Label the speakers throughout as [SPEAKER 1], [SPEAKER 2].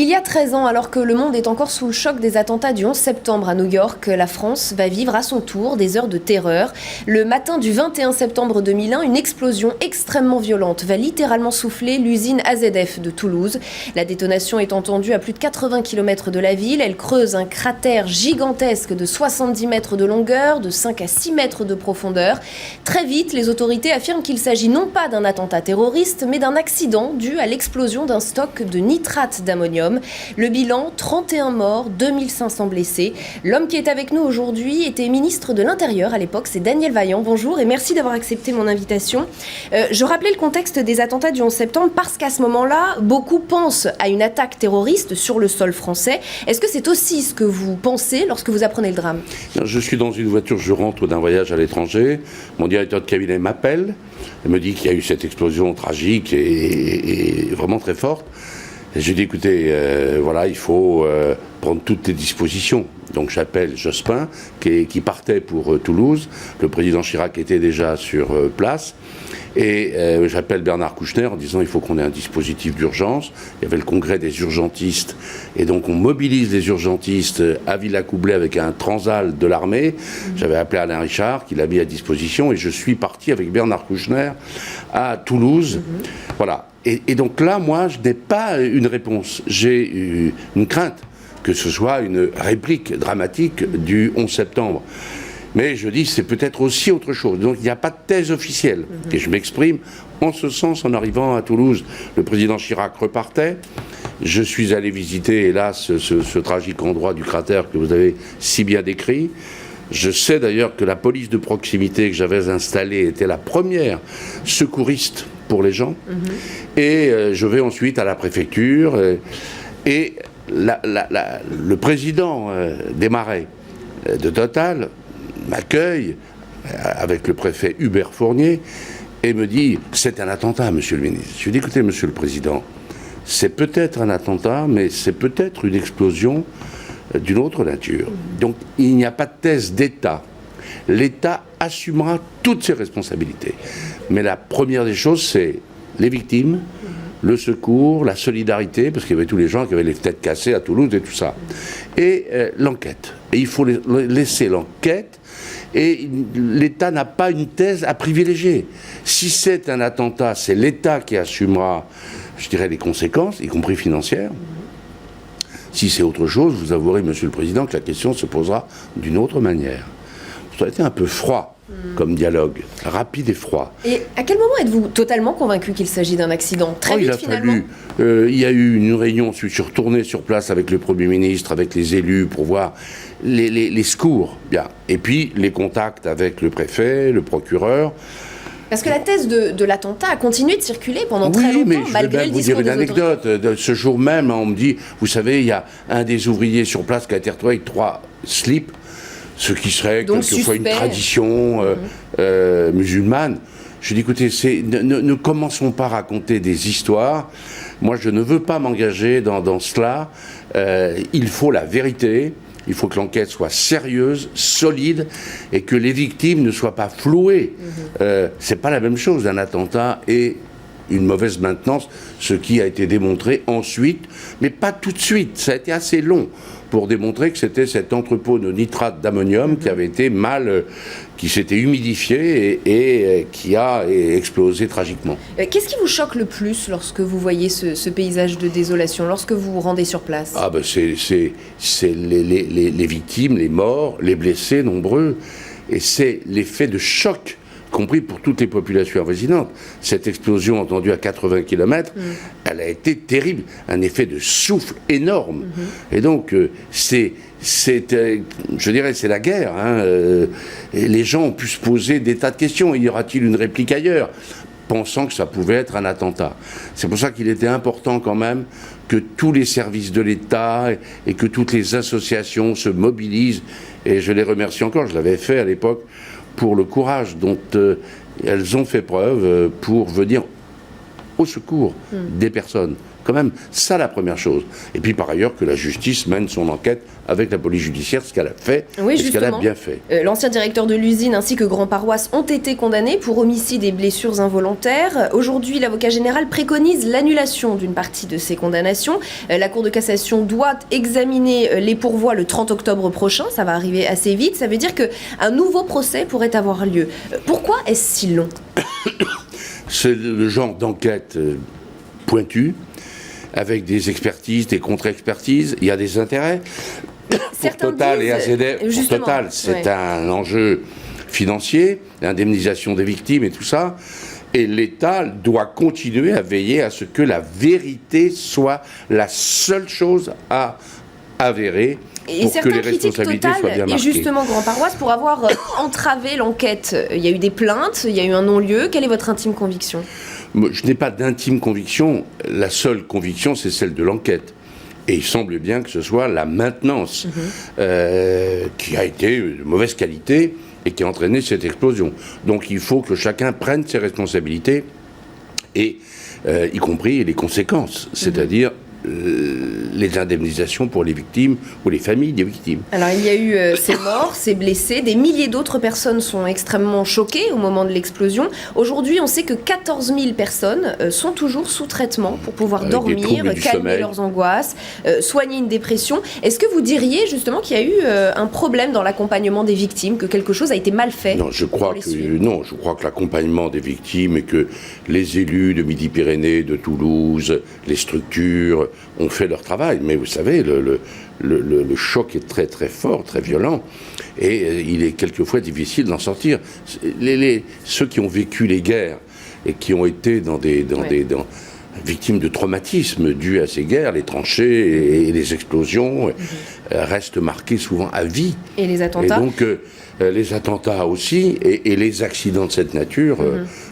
[SPEAKER 1] Il y a 13 ans, alors que le monde est encore sous le choc des attentats du 11 septembre à New York, la France va vivre à son tour des heures de terreur. Le matin du 21 septembre 2001, une explosion extrêmement violente va littéralement souffler l'usine AZF de Toulouse. La détonation est entendue à plus de 80 km de la ville. Elle creuse un cratère gigantesque de 70 mètres de longueur, de 5 à 6 mètres de profondeur. Très vite, les autorités affirment qu'il s'agit non pas d'un attentat terroriste, mais d'un accident dû à l'explosion d'un stock de nitrate d'ammonium. Le bilan, 31 morts, 2500 blessés. L'homme qui est avec nous aujourd'hui était ministre de l'Intérieur à l'époque, c'est Daniel Vaillant. Bonjour et merci d'avoir accepté mon invitation. Je rappelais le contexte des attentats du 11 septembre parce qu'à ce moment-là, beaucoup pensent à une attaque terroriste sur le sol français. Est-ce que c'est aussi ce que vous pensez lorsque vous apprenez le drame ?
[SPEAKER 2] Je suis dans une voiture, je rentre d'un voyage à l'étranger. Mon directeur de cabinet m'appelle. Il me dit qu'il y a eu cette explosion tragique et vraiment très forte. Et je lui dis, écoutez, voilà, il faut prendre toutes les dispositions. Donc j'appelle Jospin, qui partait pour Toulouse. Le président Chirac était déjà sur place. Et j'appelle Bernard Kouchner en disant, il faut qu'on ait un dispositif d'urgence. Il y avait le congrès des urgentistes. Et donc on mobilise les urgentistes à Villacoublay avec un transal de l'armée. J'avais appelé Alain Richard, qui l'a mis à disposition. Et je suis parti avec Bernard Kouchner à Toulouse. Voilà. Et donc là, moi, je n'ai pas une réponse. J'ai une crainte que ce soit une réplique dramatique du 11 septembre. Mais je dis, c'est peut-être aussi autre chose. Donc il n'y a pas de thèse officielle. Et je m'exprime en ce sens en arrivant à Toulouse. Le président Chirac repartait. Je suis allé visiter, hélas, ce tragique endroit du cratère que vous avez si bien décrit. Je sais d'ailleurs que la police de proximité que j'avais installée était la première secouriste pour les gens. Et je vais ensuite à la préfecture. Et le président des Marais de Total m'accueille avec le préfet Hubert Fournier et me dit « C'est un attentat, monsieur le ministre ». Je lui dis « Écoutez, monsieur le président, c'est peut-être un attentat, mais c'est peut-être une explosion d'une autre nature. Donc il n'y a pas de thèse d'État. L'État assumera toutes ses responsabilités. Mais la première des choses, c'est les victimes, le secours, la solidarité, parce qu'il y avait tous les gens qui avaient les têtes cassées à Toulouse et tout ça. Et l'enquête. Et il faut laisser l'enquête. Et l'État n'a pas une thèse à privilégier. Si c'est un attentat, c'est l'État qui assumera, je dirais, les conséquences, y compris financières. Si c'est autre chose, vous avouerez, monsieur le président, que la question se posera d'une autre manière. Ça a été un peu froid comme dialogue, rapide et froid.
[SPEAKER 1] Et à quel moment êtes-vous totalement convaincu qu'il s'agit d'un accident ? Très vite, finalement.
[SPEAKER 2] Il y a eu une réunion, je suis retourné sur place avec le Premier ministre, avec les élus, pour voir les secours. Bien. Et puis les contacts avec le préfet, le procureur.
[SPEAKER 1] Parce que la thèse de l'attentat a continué de circuler pendant très longtemps,
[SPEAKER 2] mais je vais même vous dire une anecdote. De ce jour même, on me dit, vous savez, il y a un des ouvriers sur place qui a été retrouvé avec 3 slips, ce qui serait donc quelquefois une tradition musulmane. Je dis, écoutez, ne commençons pas à raconter des histoires. Moi, je ne veux pas m'engager dans cela. Il faut la vérité. Il faut que l'enquête soit sérieuse, solide, et que les victimes ne soient pas flouées. C'est pas la même chose, un attentat et une mauvaise maintenance, ce qui a été démontré ensuite, mais pas tout de suite. Ça a été assez long pour démontrer que c'était cet entrepôt de nitrate d'ammonium qui avait été qui s'était humidifié et qui a explosé tragiquement.
[SPEAKER 1] Qu'est-ce qui vous choque le plus lorsque vous voyez ce paysage de désolation, lorsque vous vous rendez sur place ?
[SPEAKER 2] Ah ben c'est les victimes, les morts, les blessés nombreux, et c'est l'effet de choc, compris pour toutes les populations avoisinantes. Cette explosion entendue à 80 km, elle a été terrible, un effet de souffle énorme. Et donc, je dirais, c'est la guerre. Et les gens ont pu se poser des tas de questions. Y aura-t-il une réplique ailleurs ? Pensant que ça pouvait être un attentat. C'est pour ça qu'il était important quand même que tous les services de l'État et que toutes les associations se mobilisent. Et je les remercie encore, je l'avais fait à l'époque, pour le courage dont elles ont fait preuve pour venir au secours des personnes. Quand même, ça la première chose. Et puis par ailleurs, que la justice mène son enquête avec la police judiciaire, ce qu'elle a fait et ce qu'elle a bien fait.
[SPEAKER 1] L'ancien directeur de l'usine ainsi que Grand Paroisse ont été condamnés pour homicide et blessures involontaires. Aujourd'hui, l'avocat général préconise l'annulation d'une partie de ces condamnations. La Cour de cassation doit examiner les pourvois le 30 octobre prochain. Ça va arriver assez vite. Ça veut dire qu'un nouveau procès pourrait avoir lieu. Pourquoi est-ce si long ?
[SPEAKER 2] C'est le genre d'enquête pointue, avec des expertises, des contre-expertises. Il y a des intérêts. Pour Total et AZF, pour Total, c'est un enjeu financier, l'indemnisation des victimes et tout ça. Et l'État doit continuer à veiller à ce que la vérité soit la seule chose à avérer.
[SPEAKER 1] Et certains critiquent Total et justement Grand Paroisse pour avoir entravé l'enquête. Il y a eu des plaintes, il y a eu un non-lieu. Quelle est votre intime conviction ?
[SPEAKER 2] Je n'ai pas d'intime conviction. La seule conviction, c'est celle de l'enquête. Et il semble bien que ce soit la maintenance qui a été de mauvaise qualité et qui a entraîné cette explosion. Donc il faut que chacun prenne ses responsabilités, et y compris les conséquences, c'est-à-dire les indemnisations pour les victimes ou les familles des victimes.
[SPEAKER 1] Alors il y a eu ces morts, ces blessés, des milliers d'autres personnes sont extrêmement choquées au moment de l'explosion. Aujourd'hui, on sait que 14 000 personnes sont toujours sous traitement pour pouvoir dormir, calmer leurs angoisses, soigner une dépression. Est-ce que vous diriez justement qu'il y a eu un problème dans l'accompagnement des victimes, que quelque chose a été mal fait ?
[SPEAKER 2] Non, je crois que l'accompagnement des victimes et que les élus de Midi-Pyrénées, de Toulouse, les structures ont fait leur travail, mais vous savez, le choc est très très fort, très violent, et il est quelquefois difficile d'en sortir. Ceux qui ont vécu les guerres et qui ont été victimes de traumatismes dus à ces guerres, les tranchées et les explosions, restent marqués souvent à vie.
[SPEAKER 1] Et les attentats ?
[SPEAKER 2] Et donc, les attentats aussi, et les accidents de cette nature,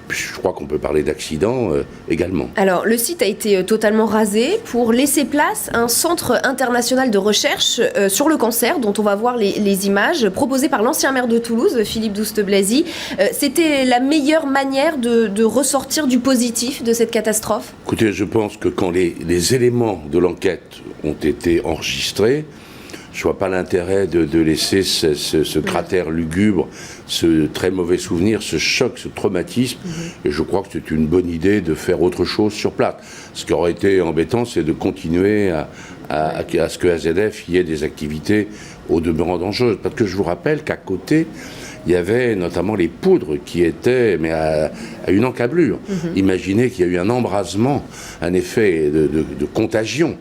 [SPEAKER 2] je crois qu'on peut parler d'accidents également.
[SPEAKER 1] Alors, le site a été totalement rasé pour laisser place à un centre international de recherche sur le cancer, dont on va voir les images, proposées par l'ancien maire de Toulouse, Philippe Douste-Blazy. C'était la meilleure manière de ressortir du positif de cette catastrophe ?
[SPEAKER 2] Écoutez, je pense que quand les éléments de l'enquête ont été enregistrés, je ne vois pas l'intérêt de laisser ce cratère lugubre, ce très mauvais souvenir, ce choc, ce traumatisme. Et je crois que c'est une bonne idée de faire autre chose sur place. Ce qui aurait été embêtant, c'est de continuer à ce que AZF y ait des activités au demeurant dangereuses. Parce que je vous rappelle qu'à côté, il y avait notamment les poudres qui étaient à une encablure. Imaginez qu'il y a eu un embrasement, un effet de contagion.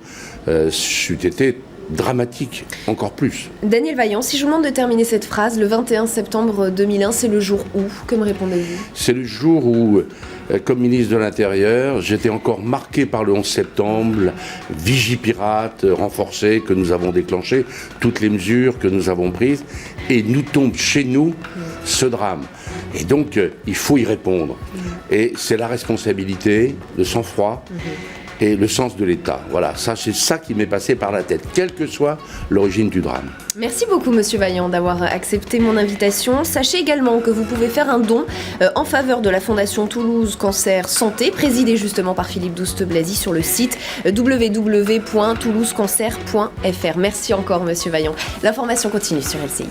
[SPEAKER 2] C'eût été dramatique, encore plus.
[SPEAKER 1] Daniel Vaillant, si je vous demande de terminer cette phrase, le 21 septembre 2001, c'est le jour où ? Que me répondez-vous ?
[SPEAKER 2] C'est le jour où, comme ministre de l'Intérieur, j'étais encore marqué par le 11 septembre, la Vigipirate renforcée que nous avons déclenchée, toutes les mesures que nous avons prises, et nous tombe chez nous ce drame. Et donc, il faut y répondre. Et c'est la responsabilité, le sang-froid, et le sens de l'État. Voilà, c'est ça qui m'est passé par la tête, quelle que soit l'origine du drame.
[SPEAKER 1] Merci beaucoup, Monsieur Vaillant, d'avoir accepté mon invitation. Sachez également que vous pouvez faire un don en faveur de la Fondation Toulouse Cancer Santé, présidée justement par Philippe Douste-Blazy, sur le site www.toulousecancer.fr. Merci encore, Monsieur Vaillant. L'information continue sur LCI.